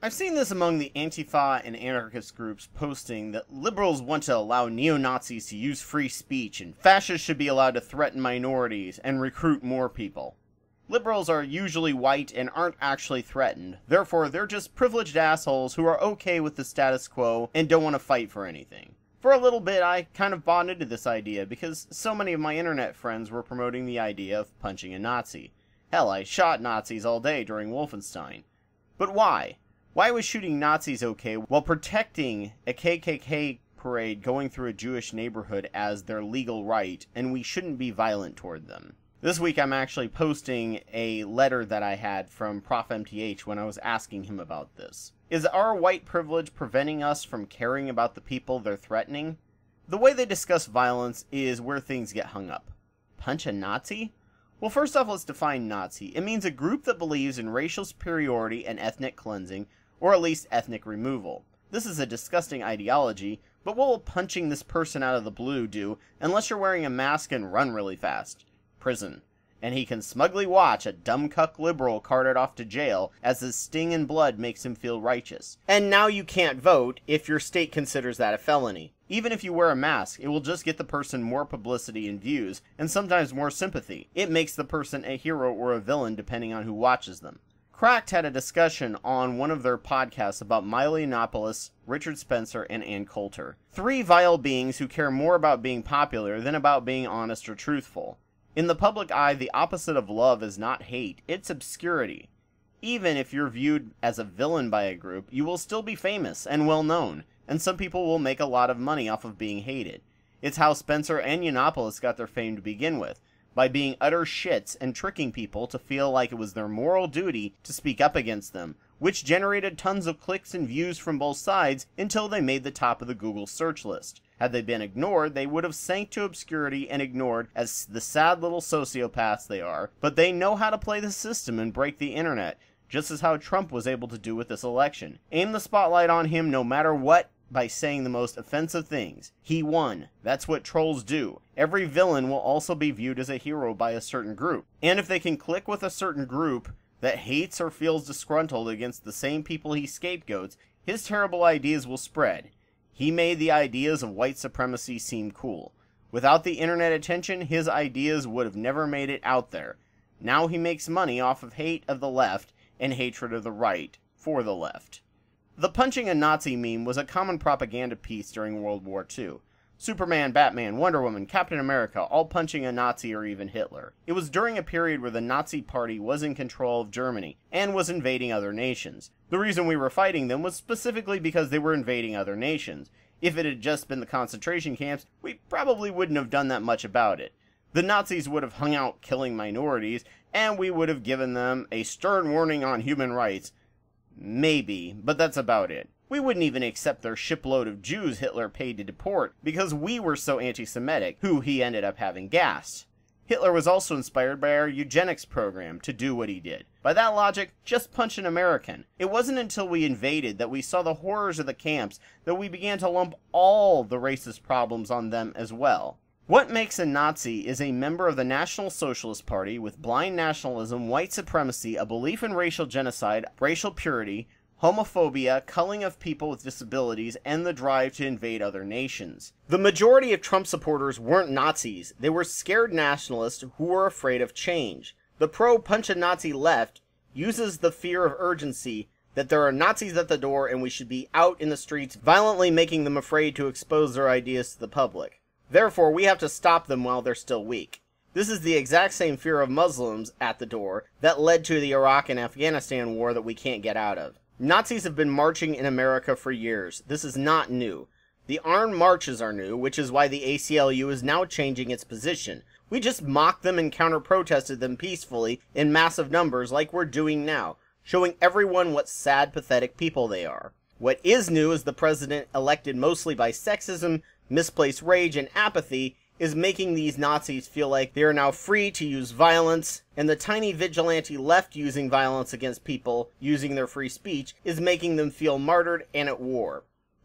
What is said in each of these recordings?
I've seen this among the Antifa and anarchist groups posting that liberals want to allow neo-Nazis to use free speech and fascists should be allowed to threaten minorities and recruit more people. Liberals are usually white and aren't actually threatened, therefore they're just privileged assholes who are okay with the status quo and don't want to fight for anything. For a little bit, I kind of bought into this idea because so many of my internet friends were promoting the idea of punching a Nazi. Hell, I shot Nazis all day during Wolfenstein. But why? Why was shooting Nazis okay while protecting a KKK parade going through a Jewish neighborhood as their legal right, and we shouldn't be violent toward them? This week I'm actually posting a letter that I had from Prof MTH when I was asking him about this. Is our white privilege preventing us from caring about the people they're threatening? The way they discuss violence is where things get hung up. Punch a Nazi? Well, first off, let's define Nazi. It means a group that believes in racial superiority and ethnic cleansing, or at least ethnic removal. This is a disgusting ideology, but what will punching this person out of the blue do unless you're wearing a mask and run really fast? Prison. And he can smugly watch a dumb cuck liberal carted off to jail as his sting and blood makes him feel righteous. And now you can't vote if your state considers that a felony. Even if you wear a mask, it will just get the person more publicity and views, and sometimes more sympathy. It makes the person a hero or a villain depending on who watches them. Cracked had a discussion on one of their podcasts about Milo Yiannopoulos, Richard Spencer, and Ann Coulter. Three vile beings who care more about being popular than about being honest or truthful. In the public eye, the opposite of love is not hate, it's obscurity. Even if you're viewed as a villain by a group, you will still be famous and well known, and some people will make a lot of money off of being hated. It's how Spencer and Yiannopoulos got their fame to begin with, by being utter shits and tricking people to feel like it was their moral duty to speak up against them, which generated tons of clicks and views from both sides until they made the top of the Google search list. Had they been ignored, they would have sank to obscurity and ignored as the sad little sociopaths they are, but they know how to play the system and break the internet, just as how Trump was able to do with this election. Aim the spotlight on him no matter what by saying the most offensive things. He won. That's what trolls do. Every villain will also be viewed as a hero by a certain group. And if they can click with a certain group that hates or feels disgruntled against the same people he scapegoats, his terrible ideas will spread. He made the ideas of white supremacy seem cool. Without the internet attention, his ideas would have never made it out there. Now he makes money off of hate of the left and hatred of the right for the left. The punching a Nazi meme was a common propaganda piece during World War II. Superman, Batman, Wonder Woman, Captain America, all punching a Nazi or even Hitler. It was during a period where the Nazi Party was in control of Germany and was invading other nations. The reason we were fighting them was specifically because they were invading other nations. If it had just been the concentration camps, we probably wouldn't have done that much about it. The Nazis would have hung out killing minorities, and we would have given them a stern warning on human rights. Maybe, but that's about it. We wouldn't even accept their shipload of Jews Hitler paid to deport because we were so anti-Semitic, who he ended up having gassed. Hitler was also inspired by our eugenics program to do what he did. By that logic, just punch an American. It wasn't until we invaded that we saw the horrors of the camps that we began to lump all the racist problems on them as well. What makes a Nazi is a member of the National Socialist Party with blind nationalism, white supremacy, a belief in racial genocide, racial purity, homophobia, culling of people with disabilities, and the drive to invade other nations. The majority of Trump supporters weren't Nazis. They were scared nationalists who were afraid of change. The pro-punch-a-Nazi left uses the fear of urgency that there are Nazis at the door and we should be out in the streets violently making them afraid to expose their ideas to the public. Therefore, we have to stop them while they're still weak. This is the exact same fear of Muslims at the door that led to the Iraq and Afghanistan war that we can't get out of. Nazis have been marching in America for years. This is not new. The armed marches are new, which is why the ACLU is now changing its position. We just mocked them and counter-protested them peacefully in massive numbers like we're doing now, showing everyone what sad, pathetic people they are. What is new is the president, elected mostly by sexism, misplaced rage, and apathy, is making these Nazis feel like they are now free to use violence, and the tiny vigilante left using violence against people using their free speech is making them feel martyred and at war.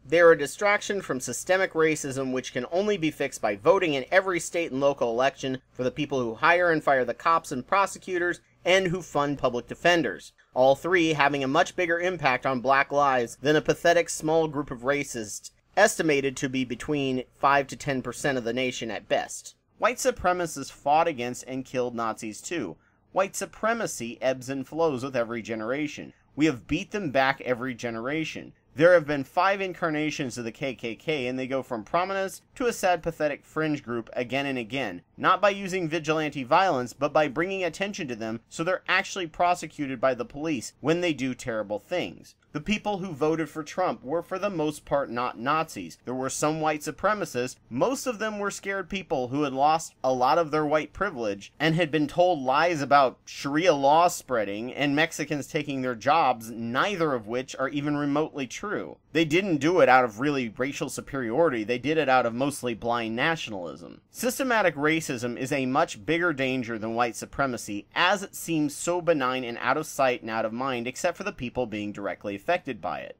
They are a distraction from systemic racism which can only be fixed by voting in every state and local election for the people who hire and fire the cops and prosecutors and who fund public defenders. All three having a much bigger impact on black lives than a pathetic small group of racists, estimated to be between 5 to 10% of the nation at best. White supremacists fought against and killed Nazis too. White supremacy ebbs and flows with every generation. We have beat them back every generation. There have been 5 incarnations of the KKK, and they go from prominence to a sad, pathetic fringe group again and again, not by using vigilante violence, but by bringing attention to them so they're actually prosecuted by the police when they do terrible things. The people who voted for Trump were for the most part not Nazis. There were some white supremacists. Most of them were scared people who had lost a lot of their white privilege and had been told lies about Sharia law spreading and Mexicans taking their jobs, neither of which are even remotely true. They didn't do it out of really racial superiority. They did it out of mostly blind nationalism. Systematic racism is a much bigger danger than white supremacy, as it seems so benign and out of sight and out of mind, except for the people being directly affected by it.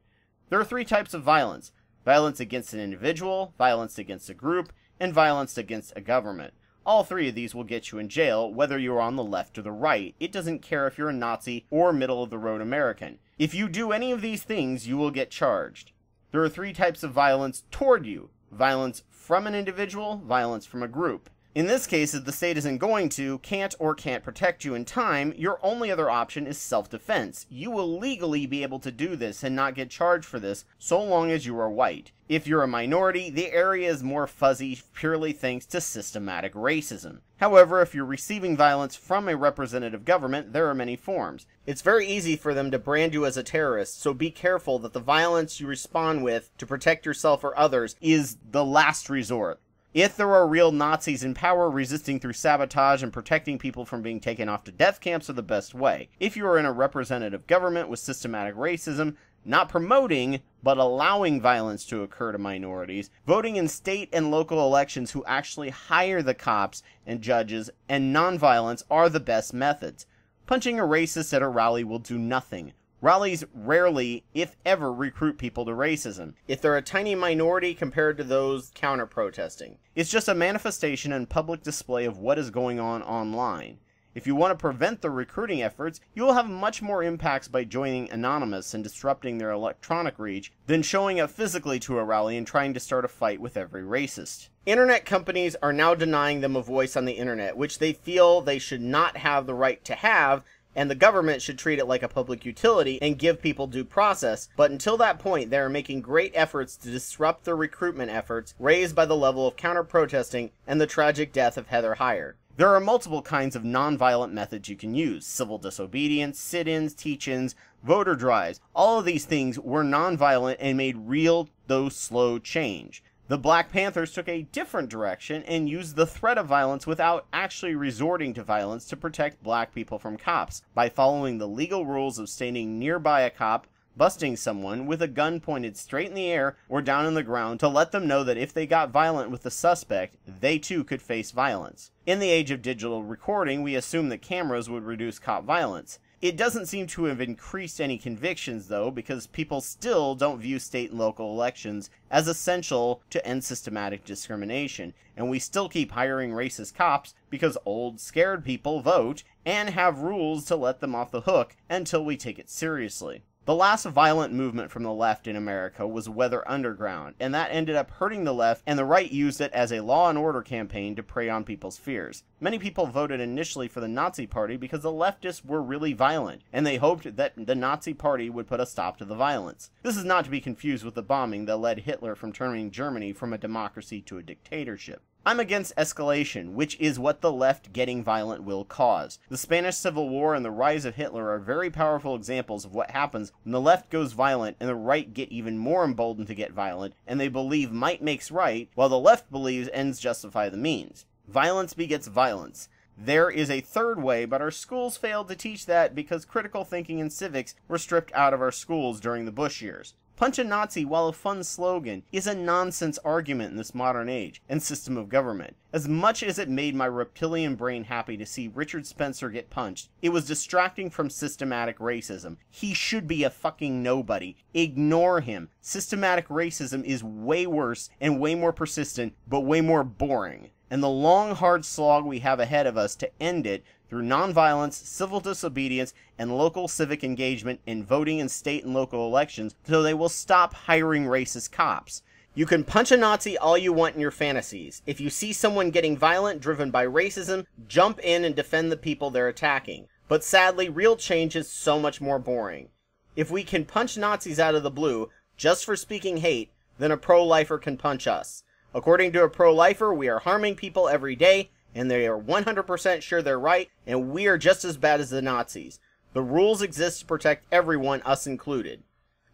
There are 3 types of violence: violence against an individual, violence against a group, and violence against a government. All 3 of these will get you in jail, whether you're on the left or the right. It doesn't care if you're a Nazi or middle-of-the-road American. If you do any of these things, you will get charged. There are 3 types of violence toward you: violence from an individual, violence from a group. In this case, if the state isn't going to, can't protect you in time, your only other option is self-defense. You will legally be able to do this and not get charged for this, so long as you are white. If you're a minority, the area is more fuzzy purely thanks to systematic racism. However, if you're receiving violence from a representative government, there are many forms. It's very easy for them to brand you as a terrorist, so be careful that the violence you respond with to protect yourself or others is the last resort. If there are real Nazis in power, resisting through sabotage and protecting people from being taken off to death camps are the best way. If you are in a representative government with systematic racism, not promoting, but allowing violence to occur to minorities, voting in state and local elections who actually hire the cops and judges, and nonviolence are the best methods. Punching a racist at a rally will do nothing. Rallies rarely, if ever, recruit people to racism, if they're a tiny minority compared to those counter-protesting. It's just a manifestation and public display of what is going on online. If you want to prevent the recruiting efforts, you will have much more impacts by joining anonymous and disrupting their electronic reach than showing up physically to a rally and trying to start a fight with every racist. Internet companies are now denying them a voice on the internet, which they feel they should not have the right to have, and the government should treat it like a public utility and give people due process, but until that point they are making great efforts to disrupt the recruitment efforts raised by the level of counter-protesting and the tragic death of Heather Heyer. There are multiple kinds of non-violent methods you can use: civil disobedience, sit-ins, teach-ins, voter drives. All of these things were non-violent and made real, though slow, change. The Black Panthers took a different direction and used the threat of violence without actually resorting to violence to protect black people from cops, by following the legal rules of standing nearby a cop, busting someone with a gun pointed straight in the air or down on the ground to let them know that if they got violent with the suspect, they too could face violence. In the age of digital recording, we assume that cameras would reduce cop violence. It doesn't seem to have increased any convictions, though, because people still don't view state and local elections as essential to end systematic discrimination, and we still keep hiring racist cops because old, scared people vote and have rules to let them off the hook until we take it seriously. The last violent movement from the left in America was Weather Underground, and that ended up hurting the left, and the right used it as a law and order campaign to prey on people's fears. Many people voted initially for the Nazi Party because the leftists were really violent, and they hoped that the Nazi Party would put a stop to the violence. This is not to be confused with the bombing that led Hitler from turning Germany from a democracy to a dictatorship. I'm against escalation, which is what the left getting violent will cause. The Spanish Civil War and the rise of Hitler are very powerful examples of what happens when the left goes violent and the right get even more emboldened to get violent, and they believe might makes right, while the left believes ends justify the means. Violence begets violence. There is a third way, but our schools failed to teach that because critical thinking and civics were stripped out of our schools during the Bush years. Punch a Nazi, while a fun slogan, is a nonsense argument in this modern age and system of government. As much as it made my reptilian brain happy to see Richard Spencer get punched, it was distracting from systematic racism. He should be a fucking nobody. Ignore him. Systematic racism is way worse and way more persistent, but way more boring. And the long, hard slog we have ahead of us to end it through nonviolence, civil disobedience, and local civic engagement in voting in state and local elections so they will stop hiring racist cops. You can punch a Nazi all you want in your fantasies. If you see someone getting violent driven by racism, jump in and defend the people they're attacking. But sadly, real change is so much more boring. If we can punch Nazis out of the blue, just for speaking hate, then a pro-lifer can punch us. According to a pro-lifer, we are harming people every day, and they are 100% sure they're right, and we are just as bad as the Nazis. The rules exist to protect everyone, us included.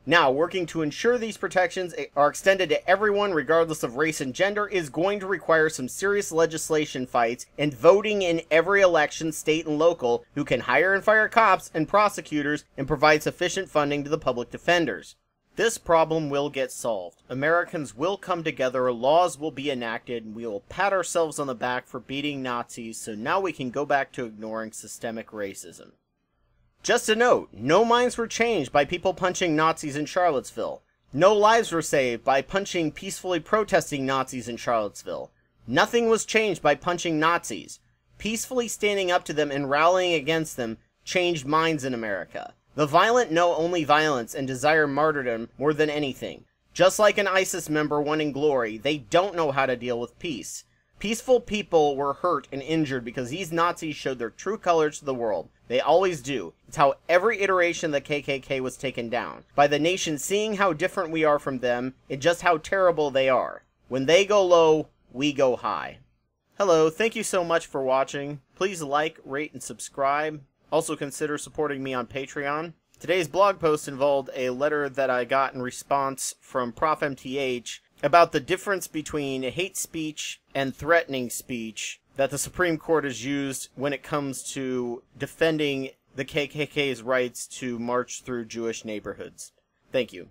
Now, working to ensure these protections are extended to everyone regardless of race and gender is going to require some serious legislation fights and voting in every election, state and local, who can hire and fire cops and prosecutors and provide sufficient funding to the public defenders. This problem will get solved. Americans will come together, laws will be enacted, and we will pat ourselves on the back for beating Nazis, so now we can go back to ignoring systemic racism. Just a note, no minds were changed by people punching Nazis in Charlottesville. No lives were saved by punching peacefully protesting Nazis in Charlottesville. Nothing was changed by punching Nazis. Peacefully standing up to them and rallying against them changed minds in America. The violent know only violence and desire martyrdom more than anything. Just like an ISIS member wanting glory, they don't know how to deal with peace. Peaceful people were hurt and injured because these Nazis showed their true colors to the world. They always do. It's how every iteration of the KKK was taken down. By the nation seeing how different we are from them and just how terrible they are. When they go low, we go high. Hello, thank you so much for watching. Please like, rate, and subscribe. Also consider supporting me on Patreon. Today's blog post involved a letter that I got in response from Prof MTH about the difference between hate speech and threatening speech that the Supreme Court has used when it comes to defending the KKK's rights to march through Jewish neighborhoods. Thank you.